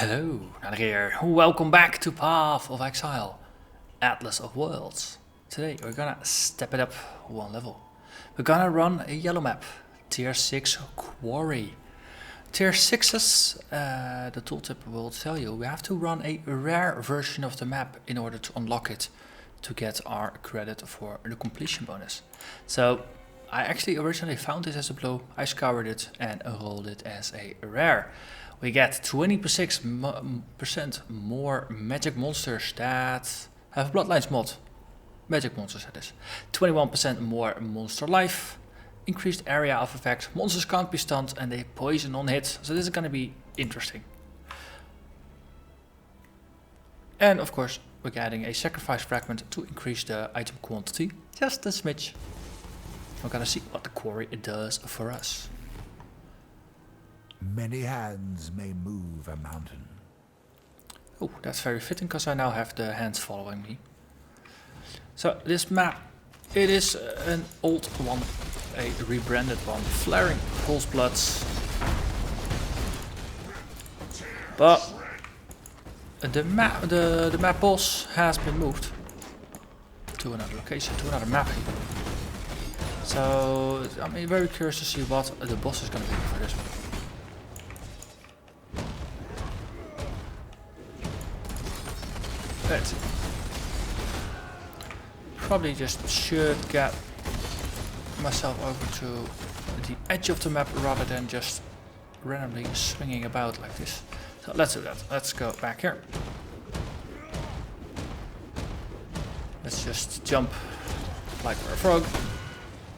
Hello, Narnach here. Welcome back to Path of Exile, Atlas of Worlds. Today we're gonna step it up one level. We're gonna run a yellow map, tier 6 Quarry. Tier 6s, the tooltip will tell you, we have to run a rare version of the map in order to unlock it to get our credit for the completion bonus. So I actually originally found this as a blue, I scoured it and rolled it as a rare. We get 26% more magic monsters that have Bloodlines mod. Magic monsters that is. 21% more monster life. Increased area of effect. Monsters can't be stunned and they poison on hit. So this is going to be interesting. And of course we're getting a sacrifice fragment to increase the item quantity. Just a smidge. We're going to see what the quarry does for us. Many hands may move a mountain. Oh, that's very fitting because I now have the hands following me. So this map, it is an old one, a rebranded one, Flaring Pulse Bloods. But the map boss has been moved to another location, to another map even. So I'm very curious to see what the boss is going to be for this one. Let's see. Probably just should get myself over to the edge of the map rather than just randomly swinging about like this. So let's do that. Let's go back here. Let's just jump like we're a frog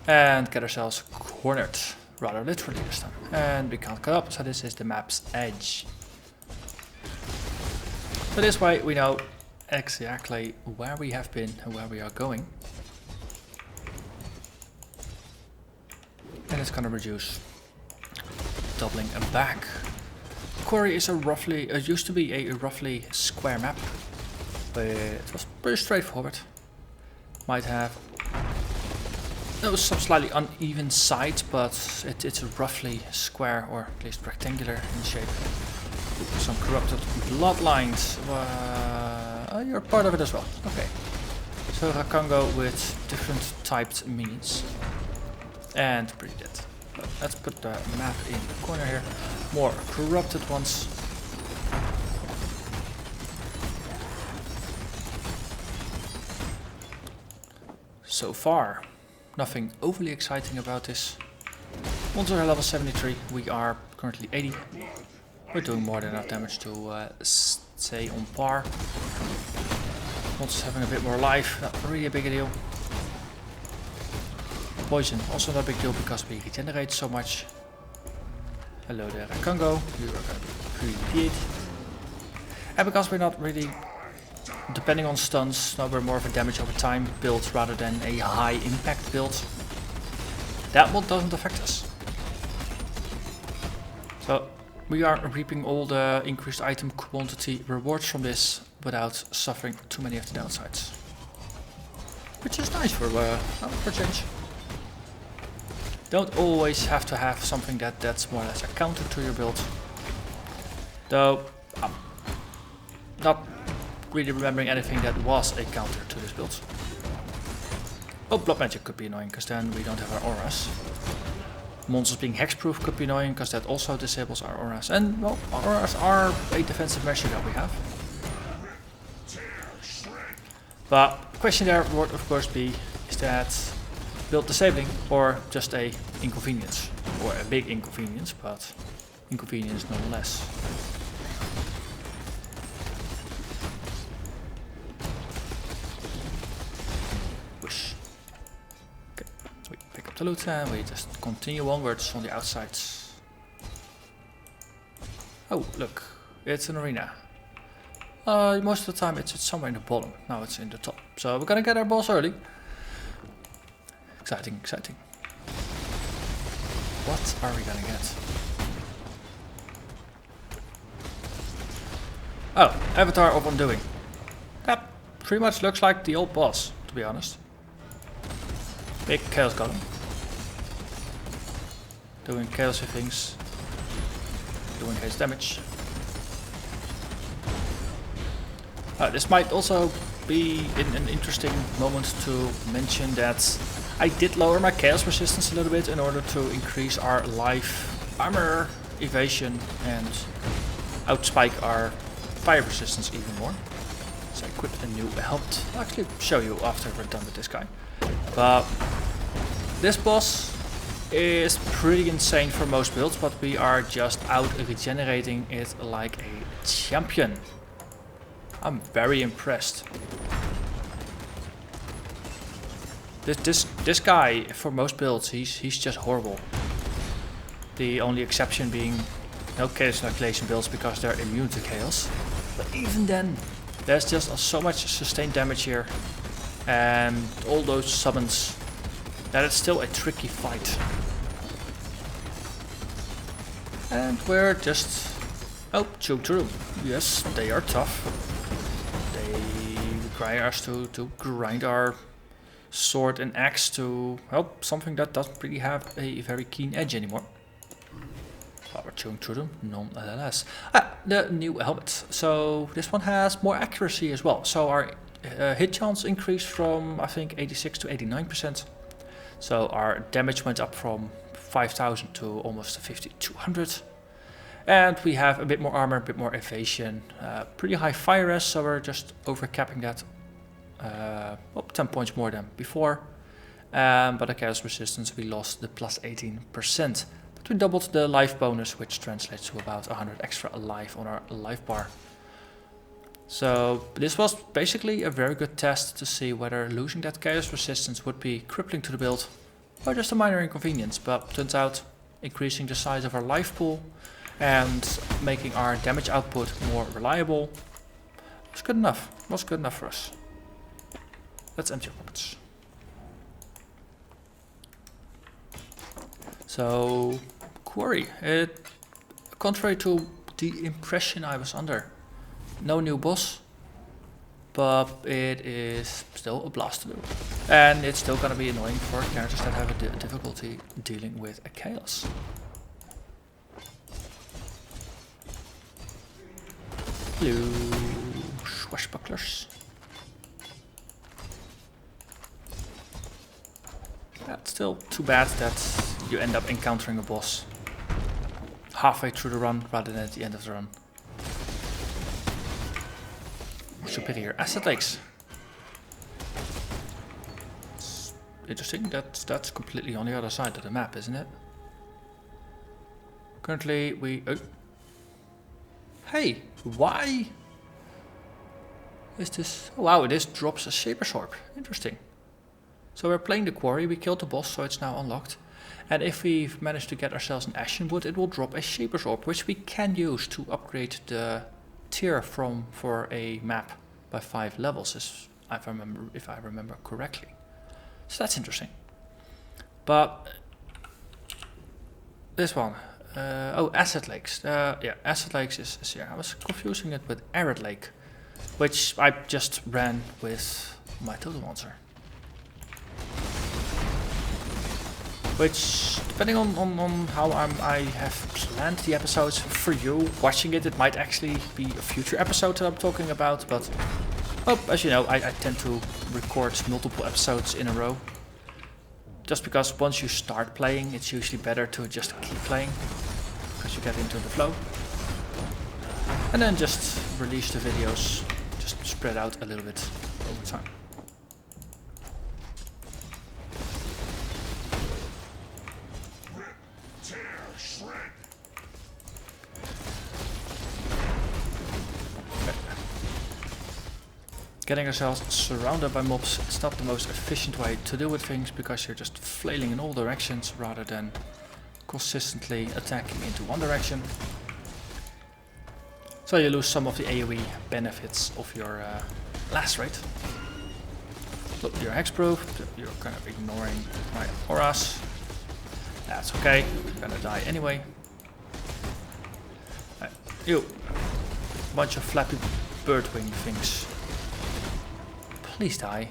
and get ourselves cornered, rather literally this time. And we can't cut up, so this is the map's edge. So this way we know exactly where we have been and where we are going. And it's gonna reduce doubling back. Quarry is used to be a roughly square map, but it was pretty straightforward. Might have some slightly uneven sides, but it's roughly square or at least rectangular in shape. Some corrupted bloodlines. You're part of it as well. Okay. So Rakango with different typed minions. And pretty dead. So let's put the map in the corner here. More corrupted ones. So far, nothing overly exciting about this. Monsters are level 73. We are currently 80. We're doing more than enough damage to stay on par. Monsters having a bit more life, not really a big deal. Poison, also not a big deal because we regenerate so much. Hello there, Rakango. You are going to be pretty dead. And because we're not really depending on stuns, now we're more of a damage over time build rather than a high impact build. That one doesn't affect us. So we are reaping all the increased item quantity rewards from this without suffering too many of the downsides. Which is nice for change. Don't always have to have something that's more or less a counter to your build. Though, I'm not really remembering anything that was a counter to this build. Oh, blood magic could be annoying because then we don't have our auras. Monsters being hexproof could be annoying because that also disables our auras. And well, our auras are a defensive measure that we have. But the question there would of course be, is that build disabling or just a inconvenience? Or a big inconvenience, but inconvenience nonetheless. Whoosh. Okay, we pick up the loot and we just continue onwards on the outsides. Oh, look, it's an arena. Most of the time it's somewhere in the bottom, now it's in the top. So we're gonna get our boss early. Exciting, exciting. What are we gonna get? Oh, Avatar of Undoing. That pretty much looks like the old boss, to be honest. Big chaos golem. Doing chaosy things. Doing haste damage. This might also be an interesting moment to mention that I did lower my chaos resistance a little bit in order to increase our life, armor, evasion, and outspike our fire resistance even more. So I equipped a new helmet. I'll actually show you after we're done with this guy. But this boss is pretty insane for most builds, but we are just out regenerating it like a champion. I'm very impressed. This guy, for most builds, he's just horrible. The only exception being no chaos inoculation builds because they're immune to chaos. But even then, there's just so much sustained damage here, and all those summons, that it's still a tricky fight. And we're just chewing through. Yes, they are tough. They require us to grind our sword and axe to something that doesn't really have a very keen edge anymore. But we're chewing through them nonetheless. The new helmet. So this one has more accuracy as well. So our hit chance increased from I think 86 to 89%. So our damage went up from 5,000 to almost 5,200. And we have a bit more armor, a bit more evasion, pretty high fire res, so we're just overcapping that 10 points more than before. But the chaos resistance, we lost the plus 18%. But we doubled the life bonus, which translates to about 100 extra life on our life bar. So this was basically a very good test to see whether losing that chaos resistance would be crippling to the build or just a minor inconvenience. But turns out increasing the size of our life pool and making our damage output more reliable was good enough. Was good enough for us. Let's empty our pockets. So, Quarry. Contrary to the impression I was under, no new boss, but it is still a blast to do. And it's still gonna be annoying for characters that have a difficulty dealing with a chaos. Hello, swashbucklers. It's still too bad that you end up encountering a boss halfway through the run rather than at the end of the run. Superior asset lakes. It's interesting, that's completely on the other side of the map, isn't it? Currently we... Hey, why is this... Oh, wow, this drops a saber sword. Interesting. So we're playing the Quarry, we killed the boss, so it's now unlocked. And if we've managed to get ourselves an Ashen Wood, it will drop a Shaper's Orb, which we can use to upgrade the tier for a map by 5 levels, if I remember correctly. So that's interesting. But this one, Acid Lakes. Yeah, Acid Lakes is here. I was confusing it with Arid Lake, which I just ran with my Totem Monster. Which, depending on how I have planned the episodes for you watching it, it might actually be a future episode that I'm talking about. But, as you know, I tend to record multiple episodes in a row. Just because once you start playing, it's usually better to just keep playing, because you get into the flow. And then just release the videos, just spread out a little bit over time. Getting ourselves surrounded by mobs is not the most efficient way to deal with things, because you're just flailing in all directions rather than consistently attacking into one direction. So you lose some of the AoE benefits of your Lacerate. Look, you're hexproof, you're kind of ignoring my auras. That's okay, you're gonna die anyway. You, bunch of flappy birdwing things. Please die.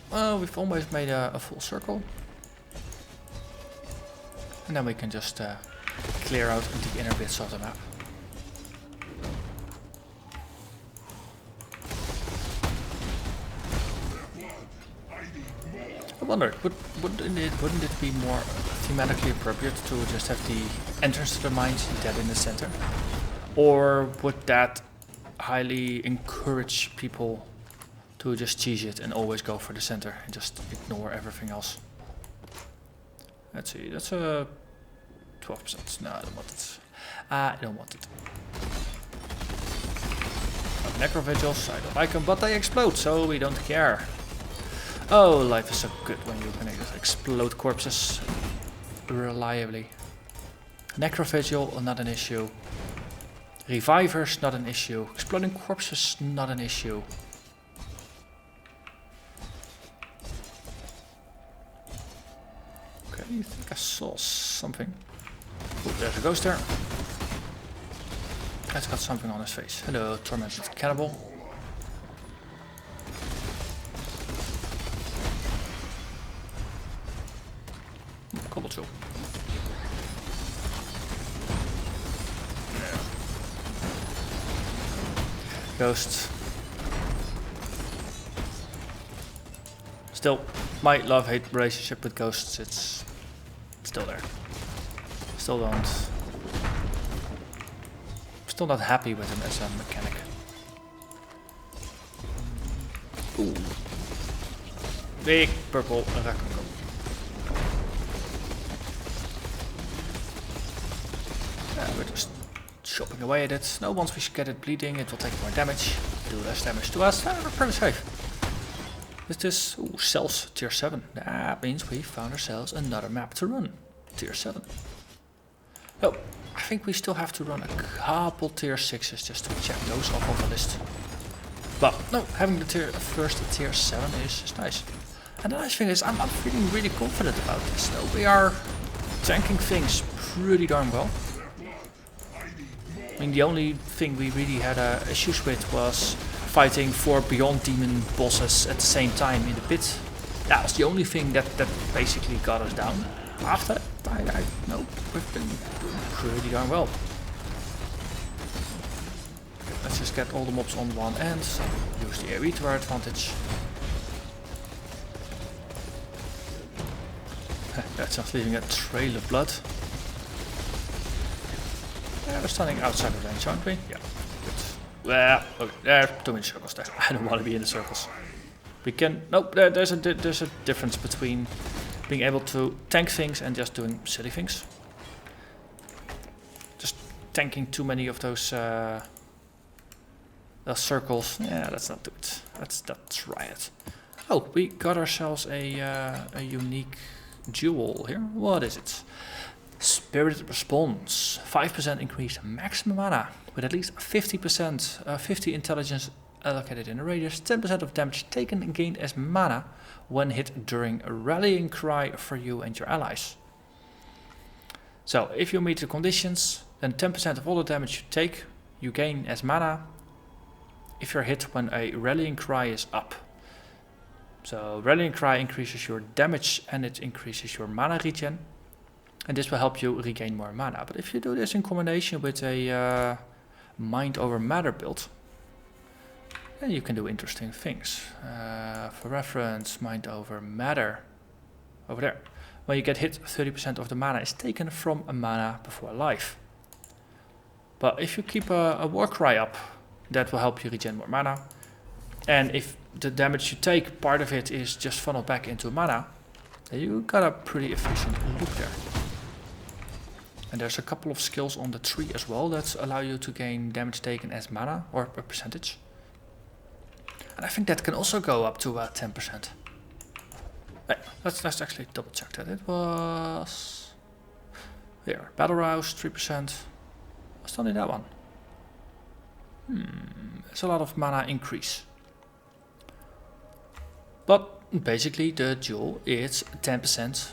Well, we've almost made a full circle. And then we can just clear out the inner bits of the map. I wonder, wouldn't it be more thematically appropriate to just have the entrance to the mines dead in the center? Or would that highly encourage people to just cheese it and always go for the center and just ignore everything else? Let's see, that's a 12%. No, I don't want it. I don't want it. Necrovigils, I don't like them, but they explode, so we don't care. Oh, life is so good when you can just explode corpses reliably. Necrovigil, not an issue. Revivers, not an issue. Exploding corpses, not an issue. Okay, I think I saw something. Oh, there's a ghost there. That's got something on his face. Hello, tormented cannibal. Cobble tool. Ghost. Still, my love-hate relationship with ghosts, it's still there. Still not happy with him as a mechanic. Ooh. Big purple Rakoko. We're just chopping away at it. No, once we get it bleeding, it will take more damage. Do less damage to us. We're pretty safe. This is cells tier 7. That means we found ourselves another map to run. Tier 7. Oh, I think we still have to run a couple tier 6s just to check those off on the list. But no, having the first tier 7 is nice. And the nice thing is I'm feeling really confident about this. So we are tanking things pretty darn well. I mean, the only thing we really had issues with was fighting 4 Beyond Demon bosses at the same time in the pit. That was the only thing that basically got us down. After that, I know we've been doing pretty darn well. Okay, let's just get all the mobs on one end. Use the AoE to our advantage. That's just leaving a trail of blood. Yeah, we're standing outside the range, aren't we? Yeah. Good. Well, okay, there are too many circles there. I don't want to be in the circles. We can... Nope, there's a difference between being able to tank things and just doing silly things. Just tanking too many of those circles. Yeah, let's not do it. Let's not try it. Oh, we got ourselves a unique jewel here. What is it? Spirit Response. 5% increased maximum mana with at least 50%, 50 intelligence allocated in a radius, 10% of damage taken and gained as mana when hit during a rallying cry for you and your allies. So if you meet the conditions, then 10% of all the damage you take, you gain as mana if you're hit when a rallying cry is up. So rallying cry increases your damage and it increases your mana regen. And this will help you regain more mana. But if you do this in combination with a mind over matter build, then you can do interesting things. For reference, mind over matter, over there. When you get hit, 30% of the mana is taken from a mana before life. But if you keep a war cry up, that will help you regen more mana. And if the damage you take, part of it is just funneled back into mana, then you got a pretty efficient loop there. And there's a couple of skills on the tree as well that allow you to gain damage taken as mana or a percentage. And I think that can also go up to 10%. Hey, let's actually double check that. It was here. Battle Rouse 3%. What's only that one? It's a lot of mana increase. But basically the duel is 10%.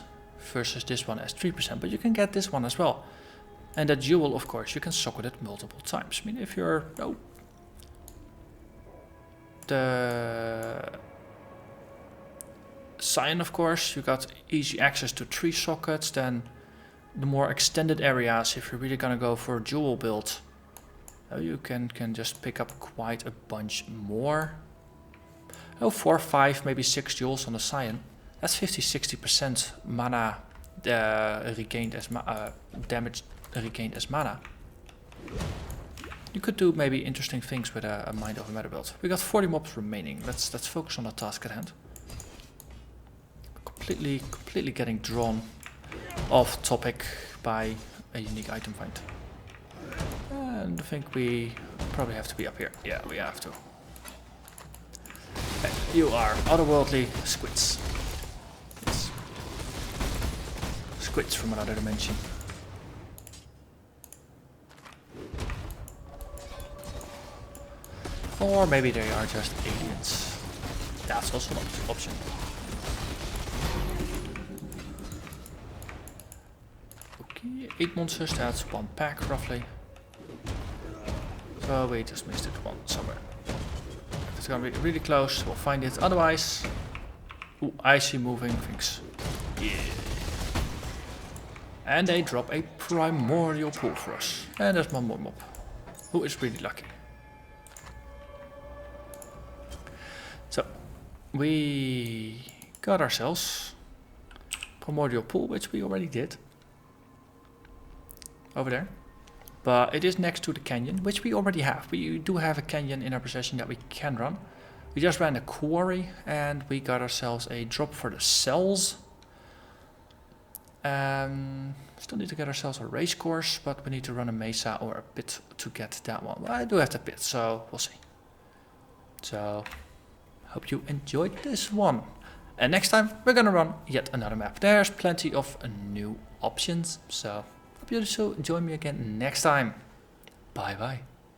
Versus this one as 3%, but you can get this one as well. And that jewel, of course, you can socket it multiple times. I mean, if you're the Scion, of course, you got easy access to 3 sockets. Then the more extended areas, if you're really gonna go for a dual build, you can just pick up quite a bunch more. Oh, 4, 5, maybe 6 duels on the Scion. That's 50-60% mana regained as damage regained as mana. You could do maybe interesting things with a Mind Over Matter build. We got 40 mobs remaining. Let's focus on the task at hand. Completely getting drawn off topic by a unique item find. And I think we probably have to be up here. Yeah, we have to. Okay, you are otherworldly squids. Yes. Squids from another dimension. Or maybe they are just aliens. That's also an option. Okay, 8 monsters, that's 1 pack roughly. So we just missed it one somewhere. If it's gonna be really close, we'll find it. Otherwise, ooh, I see moving things. Yeah. And they drop a primordial pool for us. And there's one more mob, who is really lucky. So, we got ourselves primordial pool, which we already did. Over there. But it is next to the canyon, which we already have. We do have a canyon in our possession that we can run. We just ran a quarry and we got ourselves a drop for the cells. Still need to get ourselves a race course, but we need to run a mesa or a pit to get that one. Well, I do have the pit, so we'll see. So, hope you enjoyed this one. And next time we're gonna run yet another map. There's plenty of new options, so hope you also join me again next time. Bye bye.